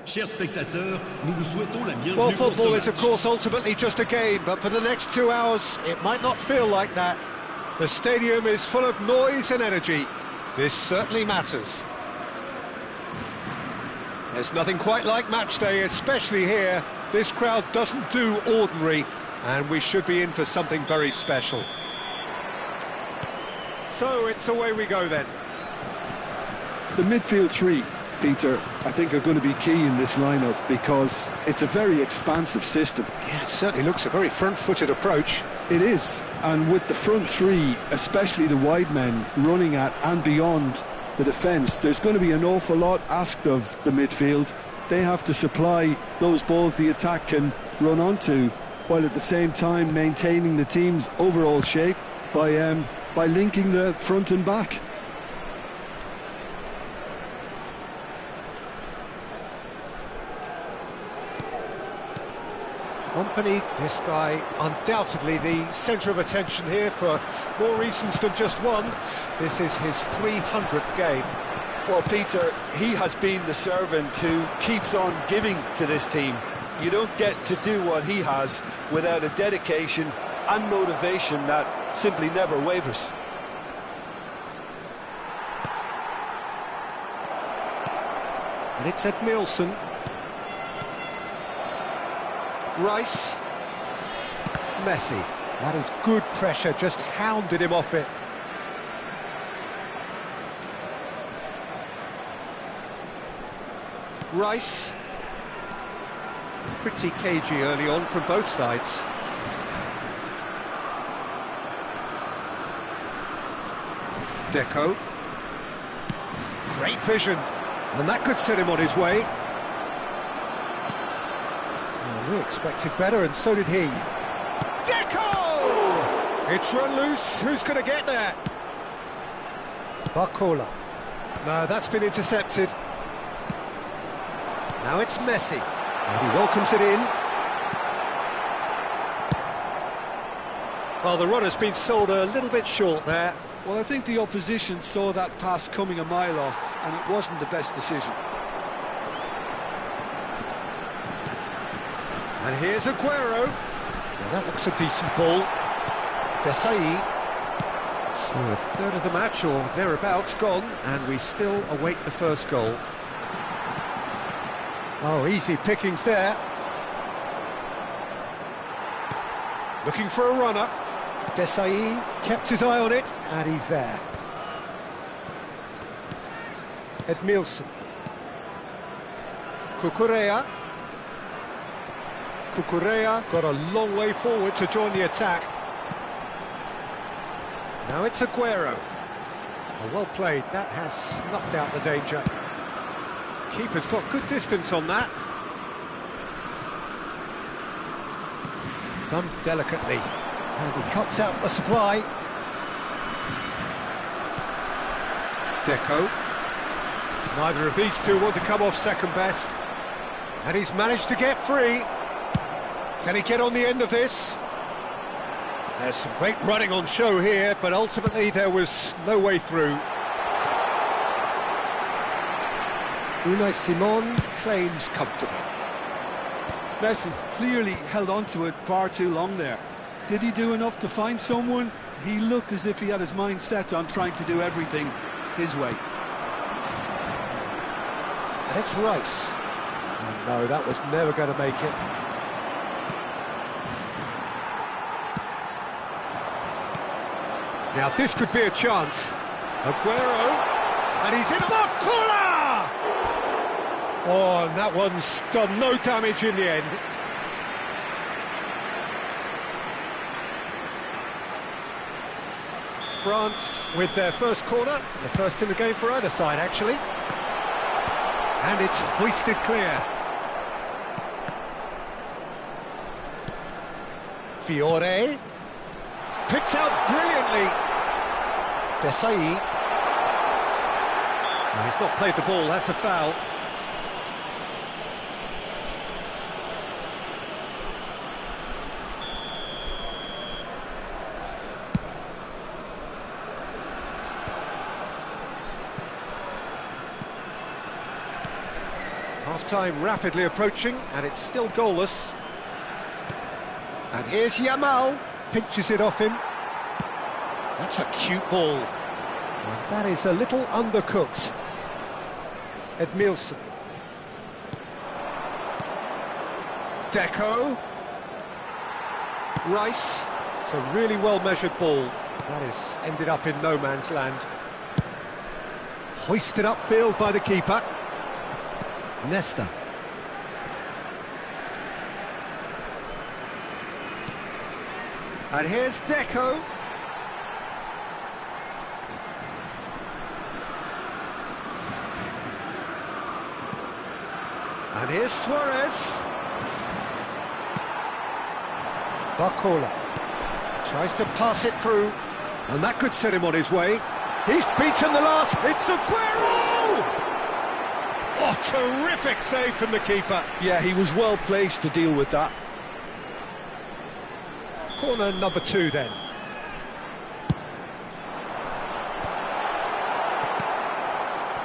Chers spectateurs, nous vous souhaitons la bienvenue. Well, football is of course ultimately just a game, but for the next 2 hours it might not feel like that. The stadium is full of noise and energy. This certainly matters. There's nothing quite like match day, especially here. This crowd doesn't do ordinary, and we should be in for something very special. So it's away we go then. The midfield three, Peter, I think are going to be key in this lineup because it's a very expansive system. Yeah, it certainly looks a very front-footed approach. It is, and with the front three, especially the wide men, running at and beyond the defence, there's going to be an awful lot asked of the midfield. They have to supply those balls the attack can run onto, while at the same time maintaining the team's overall shape by linking the front and back. Company, this guy, undoubtedly the centre of attention here for more reasons than just one. This is his 300th game. Well, Peter, he has been the servant who keeps on giving to this team. You don't get to do what he has without a dedication and motivation that simply never wavers. And it's Edmilson. Rice. Messi. That is good pressure, just hounded him off it. Rice. Pretty cagey early on from both sides. Deco. Great vision. And that could set him on his way. We expected better, and so did he. Deco! It's run loose. Who's going to get there? Barcola. No, that's been intercepted. Now it's Messi. And he welcomes it in. Well, the run has been sold a little bit short there. Well, I think the opposition saw that pass coming a mile off, and it wasn't the best decision. And here's Aguero. Well, that looks a decent ball. Desai. So a third of the match, or thereabouts, gone, and we still await the first goal. Oh, easy pickings there. Looking for a runner. Desai kept his eye on it, and he's there. Edmilson. Cucurella. Cucurella got a long way forward to join the attack. Now it's Aguero. Oh, well played, that has snuffed out the danger. Keeper's got good distance on that. Done delicately. And he cuts out the supply. Deco. Neither of these two want to come off second best. And he's managed to get free. Can he get on the end of this? There's some great running on show here, but ultimately there was no way through. Unai Simon claims comfortable. Messi clearly held on to it far too long there. Did he do enough to find someone? He looked as if he had his mind set on trying to do everything his way. And it's Rice. Oh, no, that was never going to make it. Now this could be a chance. Aguero, and he's in. Barcola! Oh, and that one's done no damage in the end. France with their first corner, the first in the game for either side, actually. And it's hoisted clear. Fiore. Picked out brilliantly. Desai. No, he's not played the ball, that's a foul. Half-time rapidly approaching, and it's still goalless. And here's Yamal, pinches it off him. That's a cute ball. And that is a little undercooked. Edmilson. Deco. Rice. It's a really well-measured ball. That is ended up in no man's land. Hoisted upfield by the keeper. Nesta. And here's Deco. And here's Suarez. Barcola tries to pass it through, and that could set him on his way. He's beaten the last. It's Aguero! Oh, terrific save from the keeper. Yeah, he was well placed to deal with that. Corner number 2 then.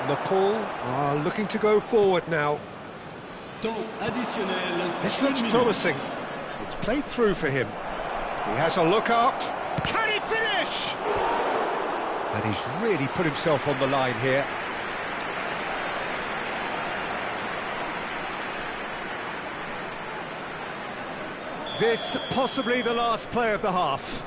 Nepal are looking to go forward now. This looks promising. It's played through for him. He has a look up. Can he finish? And he's really put himself on the line here. This possibly the last play of the half.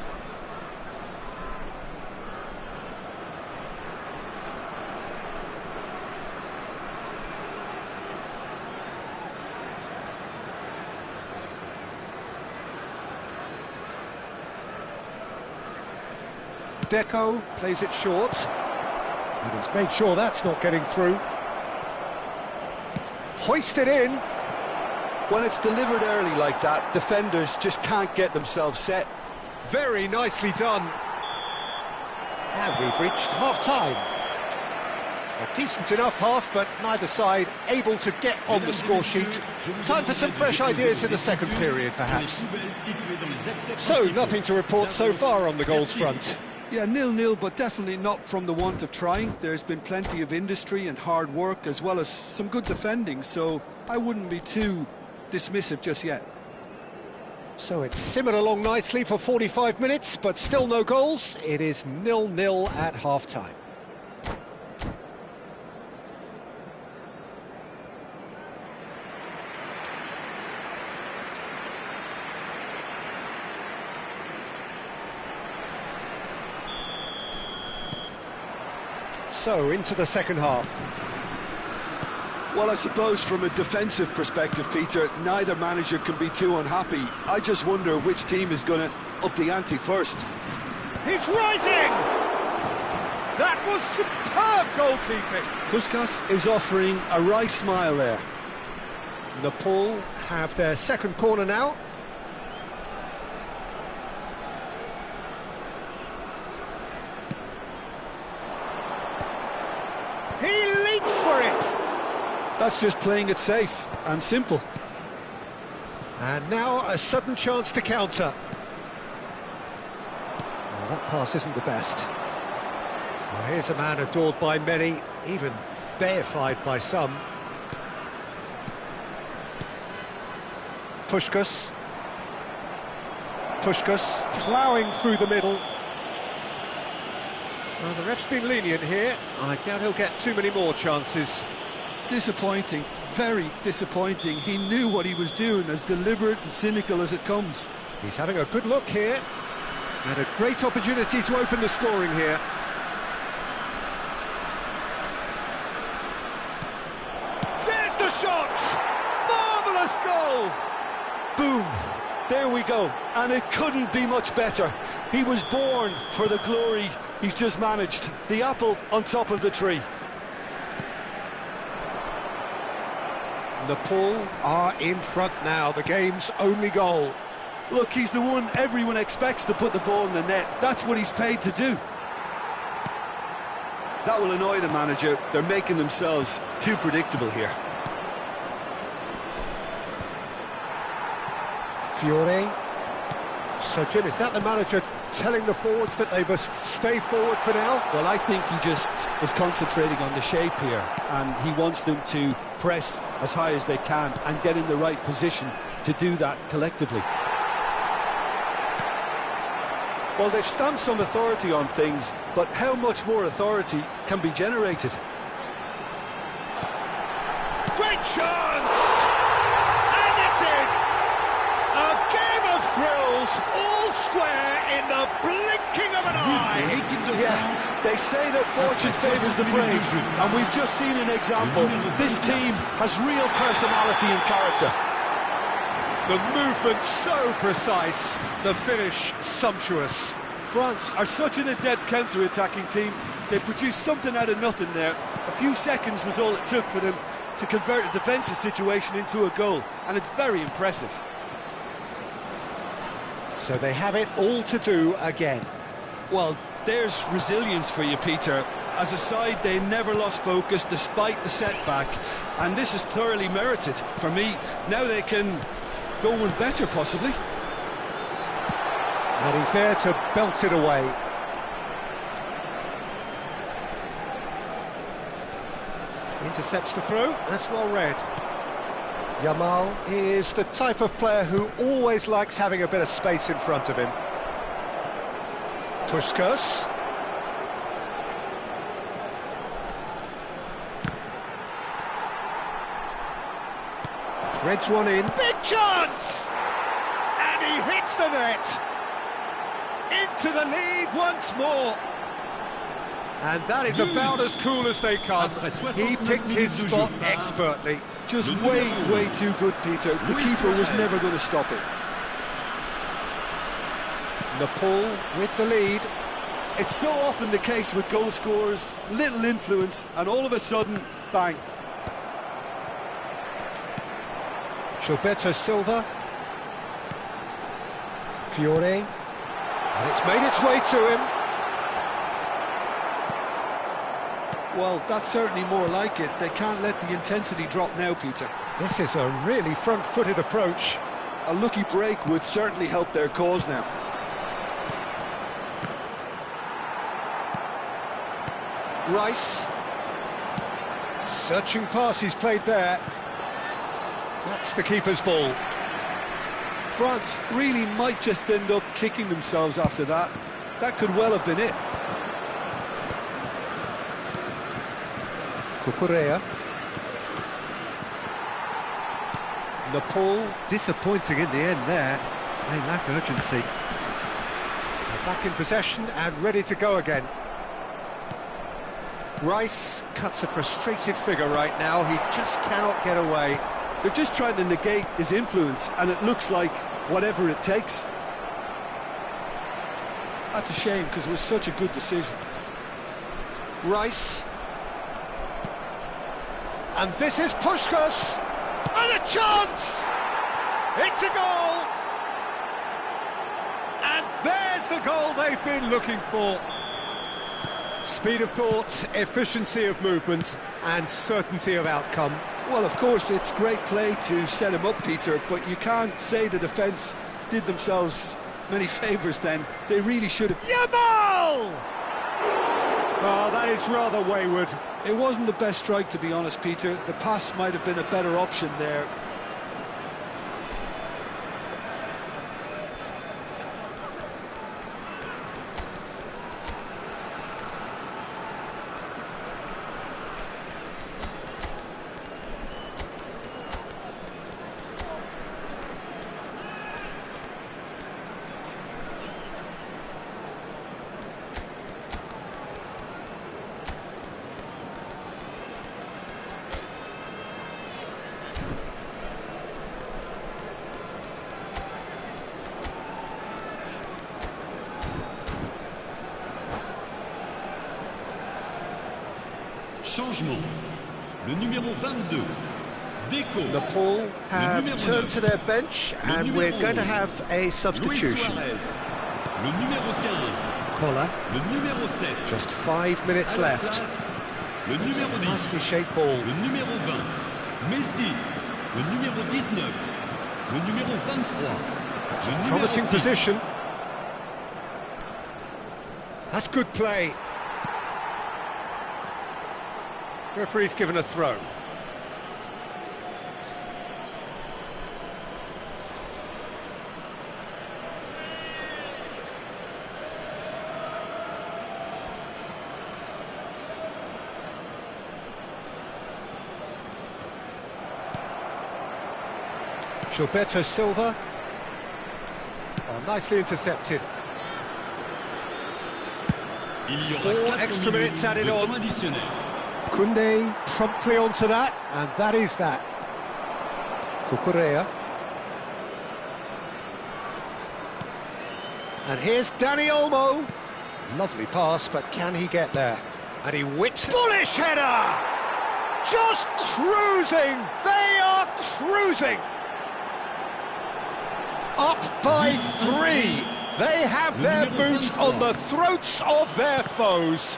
Deco plays it short, and he's made sure that's not getting through. Hoisted in. When it's delivered early like that, defenders just can't get themselves set. Very nicely done. And we've reached half-time. A decent enough half, but neither side able to get on the score sheet. Time for some fresh ideas in the second period, perhaps. So, nothing to report so far on the goals front. Yeah, 0-0, but definitely not from the want of trying. There's been plenty of industry and hard work, as well as some good defending, so I wouldn't be too dismissive just yet. So it's simmered along nicely for 45 minutes, but still no goals. It is 0-0 at half-time. So, into the second half. Well, I suppose from a defensive perspective, Peter, neither manager can be too unhappy. I just wonder which team is going to up the ante first. It's rising! That was superb goalkeeping! Puskas is offering a wry smile there. Nepal have their second corner now. He leaps for it! That's just playing it safe and simple. And now a sudden chance to counter. Well, that pass isn't the best. Well, here's a man adored by many, even deified by some. Puskas ploughing through the middle. Well, the ref's been lenient here. I doubt he'll get too many more chances. Disappointing, very disappointing. He knew what he was doing, as deliberate and cynical as it comes. He's having a good look here, and a great opportunity to open the scoring here. There's the shot! Marvellous goal! Boom! There we go, and it couldn't be much better. He was born for the glory he's just managed. The apple on top of the tree. Nepal are in front now, the game's only goal. Look, he's the one everyone expects to put the ball in the net. That's what he's paid to do. That will annoy the manager. They're making themselves too predictable here. Fiore. So, Jim, is that the manager telling the forwards that they must stay forward for now? Well, I think he just is concentrating on the shape here, and he wants them to press as high as they can and get in the right position to do that collectively. Well, they've stamped some authority on things, but how much more authority can be generated? Great chance! And it's in! A game of thrills, all square in the blinking of an eye! Yeah, they say that fortune favours the brave, and we've just seen an example. This team has real personality and character. The movement so precise, the finish sumptuous. France are such an adept counter-attacking team. They produced something out of nothing there. A few seconds was all it took for them to convert a defensive situation into a goal, and it's very impressive. So they have it all to do again. Well, there's resilience for you, Peter. As a side, they never lost focus despite the setback, and this is thoroughly merited. For me, now they can go one better, possibly. And he's there to belt it away. Intercepts the throw, that's well read. Yamal is the type of player who always likes having a bit of space in front of him. Puskas. Threads one in. Big chance! And he hits the net. Into the lead once more. And that is about as cool as they come. He picked his spot expertly. Just way too good, Peter. The keeper was never going to stop it. Nepal with the lead. It's so often the case with goal scorers, little influence, and all of a sudden, bang. Gilberto Silva. Fiore. And it's made its way to him. Well, that's certainly more like it. They can't let the intensity drop now, Peter. This is a really front-footed approach. A lucky break would certainly help their cause now. Rice. Searching pass he's played there. That's the keeper's ball. France really might just end up kicking themselves after that. That could well have been it. Cucurella. Nepal disappointing in the end there. They lack urgency. They're back in possession and ready to go again. Rice cuts a frustrated figure right now. He just cannot get away. They're just trying to negate his influence, and it looks like whatever it takes. That's a shame, because it was such a good decision. Rice. And this is Puskas. And a chance! It's a goal! And there's the goal they've been looking for. Speed of thought, efficiency of movement, and certainty of outcome. Well, of course, it's great play to set him up, Peter, but you can't say the defence did themselves many favours then. They really should have... Yamal! Oh, that is rather wayward. It wasn't the best strike, to be honest, Peter. The pass might have been a better option there. Changement. Le numéro 22. Deco. Nepal have turned to their bench and we're going to have a substitution. Le numéro 15. Collar. Le numéro 7. Just 5 minutes left. Le numéro 10. Nicely shaped ball. Le numéro 20. Messi. Le numéro 19. Le numéro 23. Le numéro Promising 10. position. That's good play. Referee's given a throw. Gilberto Silva. Oh, nicely intercepted. Il y aura 4 4 extra minutes added de on. temps additionnel. Koundé promptly onto that, and that is that. Cucurella. And here's Dani Olmo. Lovely pass, but can he get there? And he whips. Bullish header! Just cruising! They are cruising! Up by 3. They have their boots on the throats of their foes.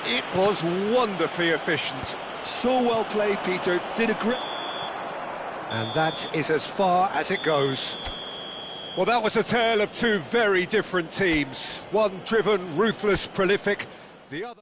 It was wonderfully efficient. So well played, Peter. Did a great... And that is as far as it goes. Well, that was a tale of two very different teams. One driven, ruthless, prolific. The other...